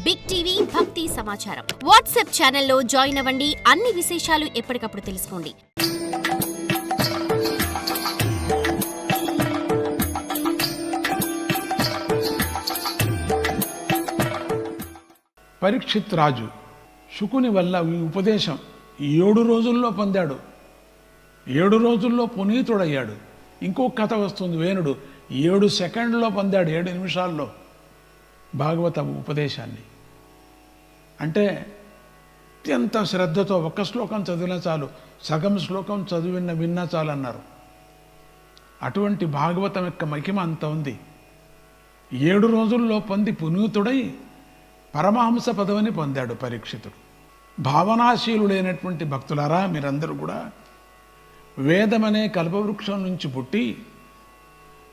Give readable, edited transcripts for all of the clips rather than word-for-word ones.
Big TV భక్తి సమాచారం WhatsApp ఛానల్లో జాయిన్ అవ్వండి. అన్ని విశేషాలు ఎప్పటికప్పుడు తెలుసుకోండి. పరీక్షిత్ రాజు శుకుని వల్ల ఈ ఉపదేశం 7 రోజుల్లో పొందాడు. 7 రోజుల్లో పునీతుడయ్యాడు. ఇంకో కథ వస్తుంది, వేణుడు 7 సెకండ్లో పొందాడు, 7 నిమిషాల్లో భాగవత ఉపదేశాన్ని. అంటే అత్యంత శ్రద్ధతో ఒక్క శ్లోకం చదివినా చాలు, సగం శ్లోకం విన్నా చాలు అన్నారు. అటువంటి భాగవతం యొక్క మహిమ అంత ఉంది. 7 రోజుల్లో పొంది పునీతుడై పరమహంస పదవిని పొందాడు పరీక్షితుడు. భావనాశీలుడైనటువంటి భక్తులారా, మీరందరూ కూడా వేదమనే కల్పవృక్షం నుంచి పుట్టి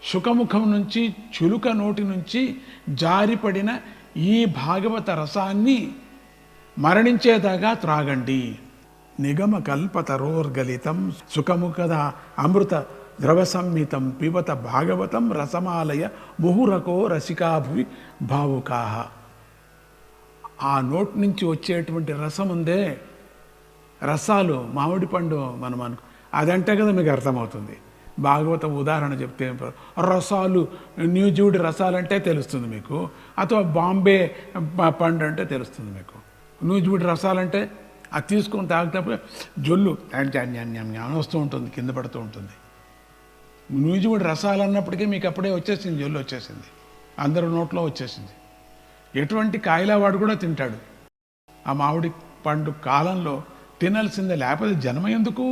శుకముఖం నుంచి చులుక నోటి నుంచి జారిపడిన ఈ భాగవత రసాన్ని మరణించేదాకా త్రాగండి. నిగమ కల్పతరోర్గలితం సుఖముఖద అమృత ద్రవ సంహితం పిబత భాగవతం రసమాలయ ముహురకో రసికాభువి భావుకాహ. ఆ నోటి నుంచి వచ్చేటువంటి రసం ఉందే, రసాలు మామిడి పండు మనం అదంటే కదా మీకు అర్థమవుతుంది. భాగవతం ఉదాహరణ చెప్తే రసాలు, న్యూజూడి రసాలంటే తెలుస్తుంది మీకు, అథవా బాంబే పండు అంటే తెలుస్తుంది మీకు. న్యూజూడి రసాలంటే అది తీసుకొని తాగినప్పుడు జొల్లు జ్ఞానం వస్తూ ఉంటుంది, కింద పడుతూ ఉంటుంది. న్యూజూడి రసాలు అన్నప్పటికీ మీకు అప్పుడే వచ్చేసింది, జొల్లు వచ్చేసింది, అందరూ నోట్లో వచ్చేసింది. ఎటువంటి కాయలా వాడు కూడా తింటాడు. ఆ మామిడి పండు కాలంలో తినాల్సిందే, లేకపోతే జన్మ ఎందుకు?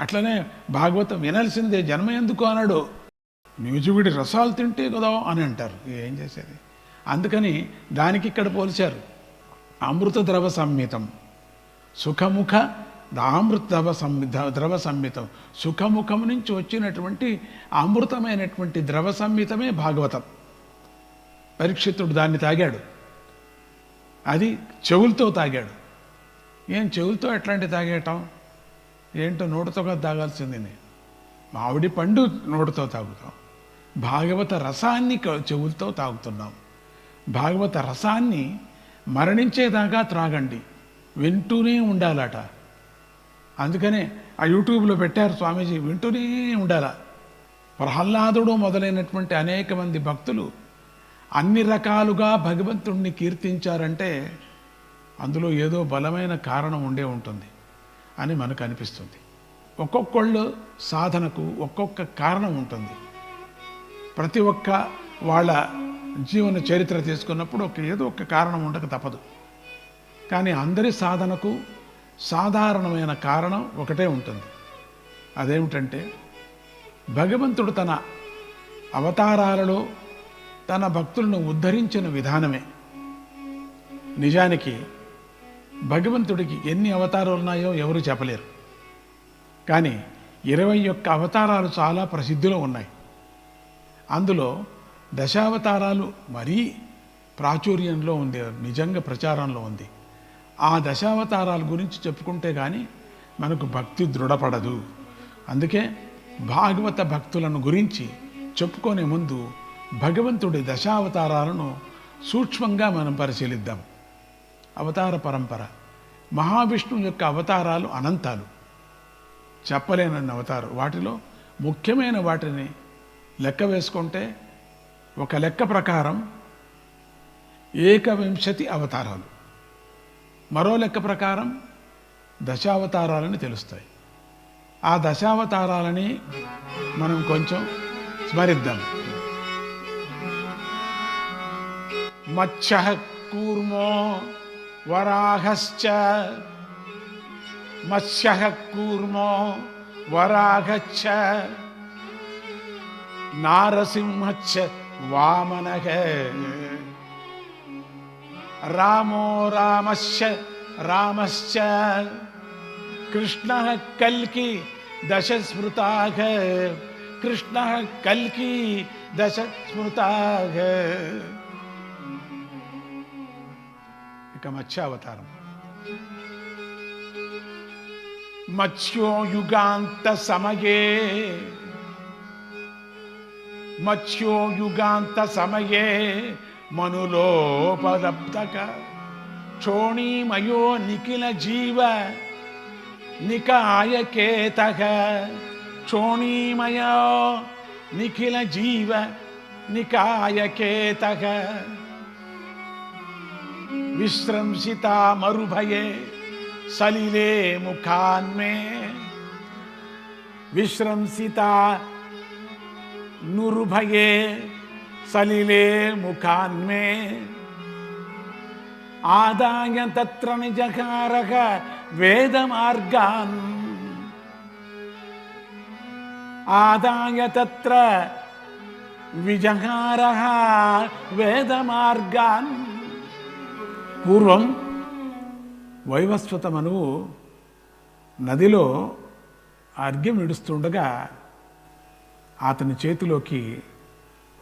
అట్లనే భాగవతం వినాల్సిందే, జన్మ ఎందుకు అన్నాడు. న్యూజువిడి రసాలు తింటే కదా అని అంటారు. ఏం చేసేది? అందుకని దానికి ఇక్కడ పోల్చారు. అమృత ద్రవ సంహితం సుఖముఖ అమృత ద్రవ సంహితం, సుఖముఖం నుంచి వచ్చినటువంటి అమృతమైనటువంటి ద్రవ సంహితమే భాగవతం. పరీక్షితుడు దాన్ని తాగాడు. అది చెవులతో తాగాడు. ఏం చెవులతో ఎట్లాంటి తాగేయటం ఏంటో, నోటితో కదా తాగాల్సింది. మామిడి పండు నోటితో తాగుతాం, భాగవత రసాన్ని చెవులతో తాగుతున్నాం. భాగవత రసాన్ని మరణించేదాకా త్రాగండి, వింటూనే ఉండాలట. అందుకనే ఆ యూట్యూబ్లో పెట్టారు స్వామీజీ, వింటూనే ఉండాల. ప్రహ్లాదుడు మొదలైనటువంటి అనేక మంది భక్తులు అన్ని రకాలుగా భగవంతుణ్ణి కీర్తించారంటే అందులో ఏదో బలమైన కారణం ఉండే ఉంటుంది అని మనకు అనిపిస్తుంది. ఒక్కొక్కళ్ళు సాధనకు ఒక్కొక్క కారణం ఉంటుంది. ప్రతి ఒక్క వాళ్ళ జీవన చరిత్ర తీసుకున్నప్పుడు ఏదో ఒక కారణం ఉండక తప్పదు. కానీ అందరి సాధనకు సాధారణమైన కారణం ఒకటే ఉంటుంది. అదేమిటంటే భగవంతుడు తన అవతారాలలో తన భక్తులను ఉద్ధరించిన విధానమే. నిజానికి భగవంతుడికి ఎన్ని అవతారాలు ఉన్నాయో ఎవరు చెప్పలేరు. కానీ 21 అవతారాలు చాలా ప్రసిద్ధిలో ఉన్నాయి. అందులో దశావతారాలు మరీ ప్రాచుర్యంలో ఉంది, నిజంగా ప్రచారంలో ఉంది. ఆ దశావతారాల గురించి చెప్పుకుంటే కానీ మనకు భక్తి దృఢపడదు. అందుకే భాగవత భక్తులను గురించి చెప్పుకునే ముందు భగవంతుడి దశావతారాలను సూక్ష్మంగా మనం పరిశీలిద్దాం. అవతార పరంపర. మహావిష్ణువు యొక్క అవతారాలు అనంతాలు, చెప్పలేనన్ని అవతారం. వాటిలో ముఖ్యమైన వాటిని లెక్క వేసుకుంటే ఒక లెక్క ప్రకారం 21 అవతారాలు, మరో లెక్క ప్రకారం దశావతారాలని తెలుస్తాయి. ఆ దశావతారాలని మనం కొంచెం స్మరిద్దాం. మత్స్యః కూర్మో వరాహశ్చ, మత్స్యః కూర్మో వరాహశ్చ, నారసింహశ్చ వామనః, రామో రామశ్చ, కృష్ణః కల్కి దశస్మృతాః, కృష్ణః కల్కి దశస్మృతాః. ఇక మత్స్యావతారం. మత్స్యో యుగాంత సమయే, మత్స్యో యుగాంత సమయే మనులోపలబ్ధక క్షోణీమయో నిఖిల జీవ నికాయకేతః క్షోణీమయో నిఖిల జీవ నికాయకేతః విశ్రంసితా మరుభయే సలిలే ముఖాన్మే విశ్రంసితా నురుభయే సలిలే ముఖాన్మే ఆదాయ తత్ర నిజకారక వేదమార్గాన్ ఆదాయ తత్ర విజహారః వేదమార్గాన్. పూర్వం వైవస్వత మనువు నదిలో అర్ఘ్యం ఇడుస్తుండగా అతని చేతిలోకి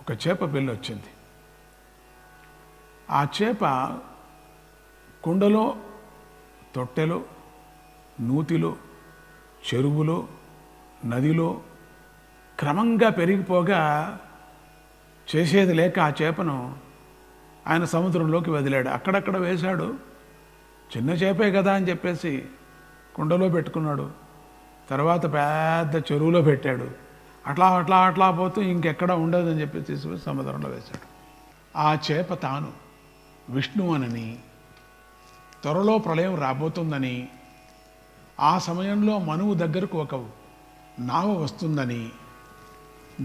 ఒక చేప పిల్ల వచ్చింది. ఆ చేప కుండలో, తొట్టెలో, నూతిలో, చెరువులో, నదిలో క్రమంగా పెరిగిపోగా చేసేది లేక ఆ చేపను ఆయన సముద్రంలోకి వదిలాడు. అక్కడక్కడ వేశాడు. చిన్న చేపే కదా అని చెప్పేసి కుండలో పెట్టుకున్నాడు. తర్వాత పెద్ద చెరువులో పెట్టాడు. అట్లా అట్లా అట్లా పోతూ ఇంకెక్కడ ఉండదని చెప్పి తీసుకుని సముద్రంలో వేశాడు. ఆ చేప తాను విష్ణువనని, త్వరలో ప్రళయం రాబోతుందని, ఆ సమయంలో మనువు దగ్గరకు ఒక నావ వస్తుందని,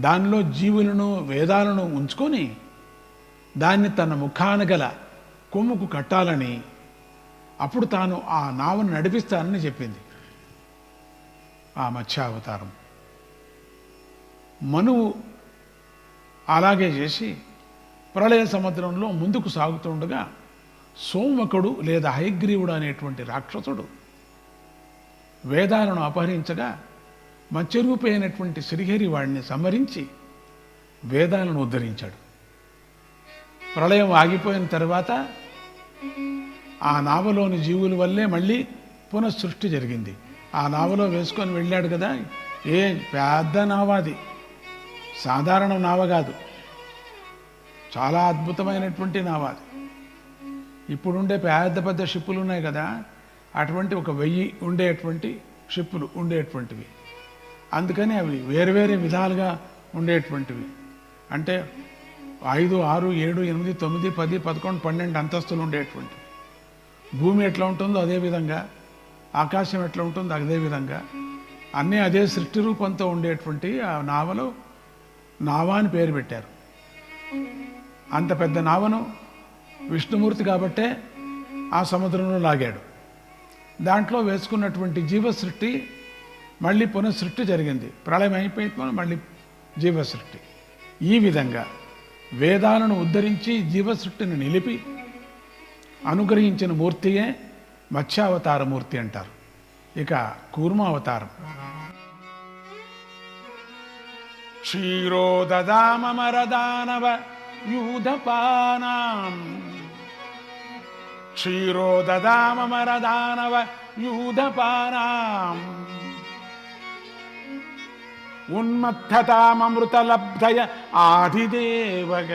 దానిలో జీవులను వేదాలను ఉంచుకొని దాన్ని తన ముఖాన గల కొమ్ముకు కట్టాలని, అప్పుడు తాను ఆ నావను నడిపిస్తానని చెప్పింది ఆ మత్స్యావతారం. మనువు అలాగే చేసి ప్రళయ సముద్రంలో ముందుకు సాగుతుండగా సోమకుడు లేదా హయగ్రీవుడు అనేటువంటి రాక్షసుడు వేదాలను అపహరించగా మత్స్యరూపి అయినటువంటి శ్రీహరి వాడిని సంహరించి వేదాలను ఉద్ధరించాడు. ప్రళయం ఆగిపోయిన తర్వాత ఆ నావలోని జీవుల వల్లే మళ్ళీ పునఃసృష్టి జరిగింది. ఆ నావలో వేసుకొని వెళ్ళాడు కదా, ఏ పెద్ద నావ అది, సాధారణ నావ కాదు, చాలా అద్భుతమైనటువంటి నావ అది. ఇప్పుడుండే పెద్ద పెద్ద షిప్పులు ఉన్నాయి కదా, అటువంటి ఒక 1000 ఉండేటువంటి షిప్పులు ఉండేటువంటివి. అందుకని అవి వేరు వేరే విధాలుగా ఉండేటువంటివి. అంటే 5, 6, 7, 8, 9, 10, 11, 12 అంతస్తులు ఉండేటువంటివి. భూమి ఎట్లా ఉంటుందో అదేవిధంగా, ఆకాశం ఎట్లా ఉంటుందో అదేవిధంగా అన్నీ అదే సృష్టి రూపంతో ఉండేటువంటి ఆ నావలో నావ అని పేరు పెట్టారు. అంత పెద్ద నావను విష్ణుమూర్తి కాబట్టే ఆ సముద్రంలో లాగాడు. దాంట్లో వేసుకున్నటువంటి జీవసృష్టి మళ్ళీ పునఃసృష్టి జరిగింది. ప్రళయం అయిపోయిన మళ్ళీ జీవసృష్టి. ఈ విధంగా వేదాలను ఉద్ధరించి జీవసృష్టిని నిలిపి అనుగ్రహించిన మూర్తియే మత్స్యావతార మూర్తి అంటారు. ఇక కూర్మావతారం. క్షీరోదదామరదానవ యూధపానాం క్షీరోదదామరదానవ యూధపానాం ఉన్మత్తతామృతలబ్ధయ ఆదిదేవగ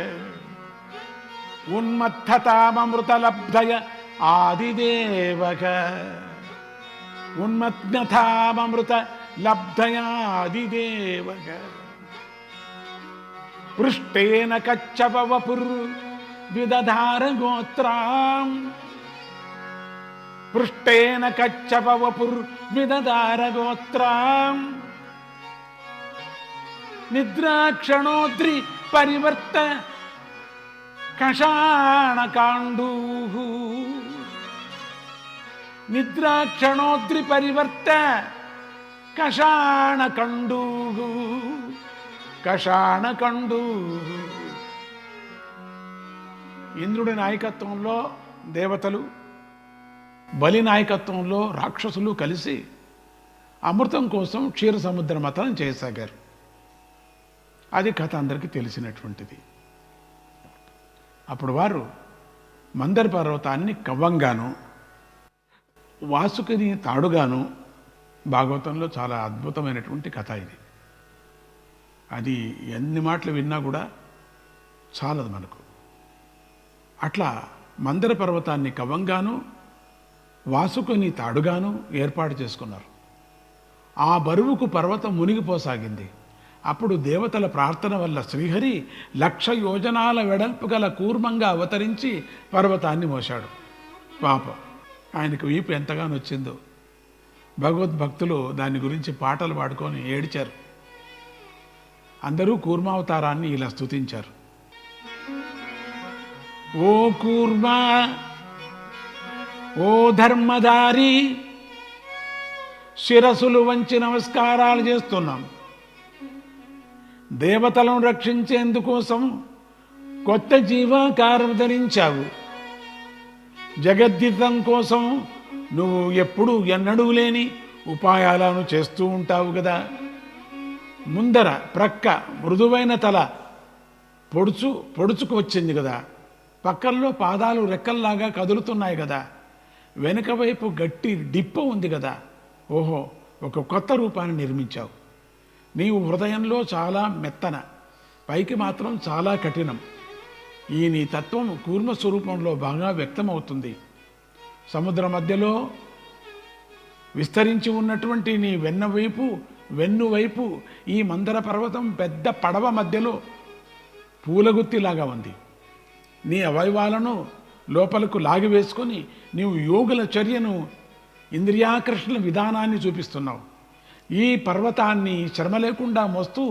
ఉన్మత్తతామృతలబ్ధయ ఆదిదేవగ ఉన్మత్నతామృత లబ్ధయాదిదేవగ పృష్టేన కచ్చపవపుర్ విదధార గోత్రాం పృష్టేన కచ్చపవపుర్ విదధార గోత్రాం నిద్రాక్షణోద్రి పరివర్త కషాణకాండూః నిద్రాక్షణోద్రి పరివర్త కషాణకండూః కషాణకండూః. ఇంద్రుడి నాయకత్వంలో దేవతలు, బలి నాయకత్వంలో రాక్షసులు కలిసి అమృతం కోసం క్షీర సముద్ర మథనం చేయసాగారు. అది కథ అందరికీ తెలిసినటువంటిది. అప్పుడు వారు మందర పర్వతాన్ని కవ్వంగాను, వాసుకిని తాడుగాను, భాగవతంలో చాలా అద్భుతమైనటువంటి కథ ఇది. అది ఎన్ని మాటలు విన్నా కూడా చాలదు మనకు. అట్లా మందర పర్వతాన్ని కవంగాను వాసుకుని తాడుగాను ఏర్పాటు చేసుకున్నారు. ఆ బరువుకు పర్వతం మునిగిపోసాగింది. అప్పుడు దేవతల ప్రార్థన వల్ల శ్రీహరి 1,00,000 యోజనాల వెడల్పు గల కూర్మంగా అవతరించి పర్వతాన్ని మోశాడు. పాపం ఆయనకు వీపు ఎంతగానో వచ్చిందో. భగవద్భక్తులు దాని గురించి పాటలు పాడుకొని ఏడిచారు. అందరూ కూర్మావతారాన్ని ఇలా స్తుతించారు. ఓ కూర్మా, ఓ ధర్మధారి, శిరసులు వంచి నమస్కారాలు చేస్తున్నాం. దేవతలను రక్షించేందుకోసం కొత్త జీవాకారం ధరించావు. జగద్ధితం కోసం నువ్వు ఎప్పుడు ఎన్నడూ లేని ఉపాయాలను చేస్తూ ఉంటావు కదా. ముందర ప్రక్క మృదువైన తల పొడుచుకు వచ్చింది కదా. పక్కల్లో పాదాలు రెక్కల్లాగా కదులుతున్నాయి కదా. వెనుక వైపు గట్టి డిప్ప ఉంది కదా. ఓహో, ఒక కొత్త రూపాన్ని నిర్మించావు. నీవు హృదయంలో చాలా మెత్తన, పైకి మాత్రం చాలా కఠినం. ఈ నీ తత్వం కూర్మ స్వరూపంలో బాగా వ్యక్తమవుతుంది. సముద్ర మధ్యలో విస్తరించి ఉన్నటువంటి నీ వెన్నువైపు ఈ మందర పర్వతం పెద్ద పడవ మధ్యలో పూలగుత్తిలాగా ఉంది. నీ అవయవాలను లోపలకు లాగివేసుకొని నీవు యోగుల చర్యను, ఇంద్రియాకర్షణ విధానాన్ని చూపిస్తున్నావు. ఈ పర్వతాన్ని శ్రమ లేకుండా మోస్తూ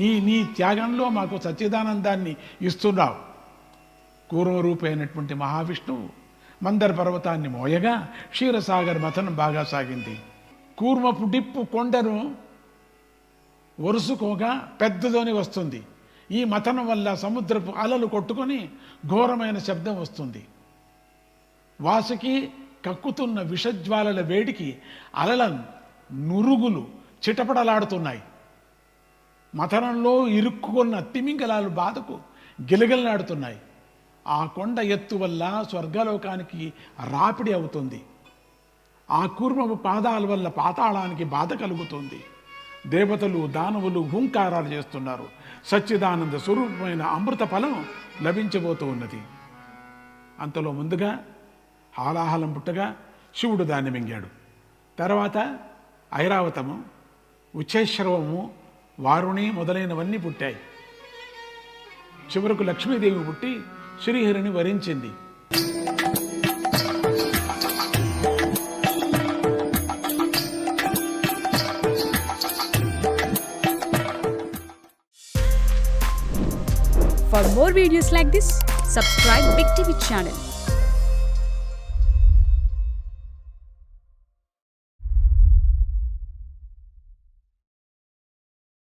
ఈ నీ త్యాగంలో మాకు సచ్చిదానందాన్ని ఇస్తున్నావు. కూర్మరూపైనటువంటి మహావిష్ణువు మందర పర్వతాన్ని మోయగా క్షీరసాగర్ మథనం బాగా సాగింది. కూర్మపు డిప్పు కొండను వరుసుకోగా పెద్దదని వస్తుంది. ఈ మథనం వల్ల సముద్రపు అలలు కొట్టుకొని ఘోరమైన శబ్దం వస్తుంది. వాసుకి కక్కుతున్న విషజ్వాలల వేడికి అలల నురుగులు చిటపడలాడుతున్నాయి. మథనంలో ఇరుక్కున్న తిమింగలాలు బాధకు గిలగిలలాడుతున్నాయి. ఆ కొండ ఎత్తు వల్ల స్వర్గలోకానికి రాపిడి అవుతుంది. ఆ కూర్మపు పాదాల వల్ల పాతాళానికి బాధ కలుగుతుంది. దేవతలు దానవులు హుంకారాలు చేస్తున్నారు. సచ్చిదానంద స్వరూపమైన అమృత ఫలం లభించబోతూ ఉన్నది. అంతలో ముందుగా హాలాహలం పుట్టగా శివుడు దాన్ని మింగాడు. తర్వాత ఐరావతము, ఉచ్చేశ్రవము, వారుణి మొదలైనవన్నీ పుట్టాయి. చివరకు లక్ష్మీదేవి పుట్టి శ్రీహరిని వరించింది. For more videos like this, subscribe Big TV channel.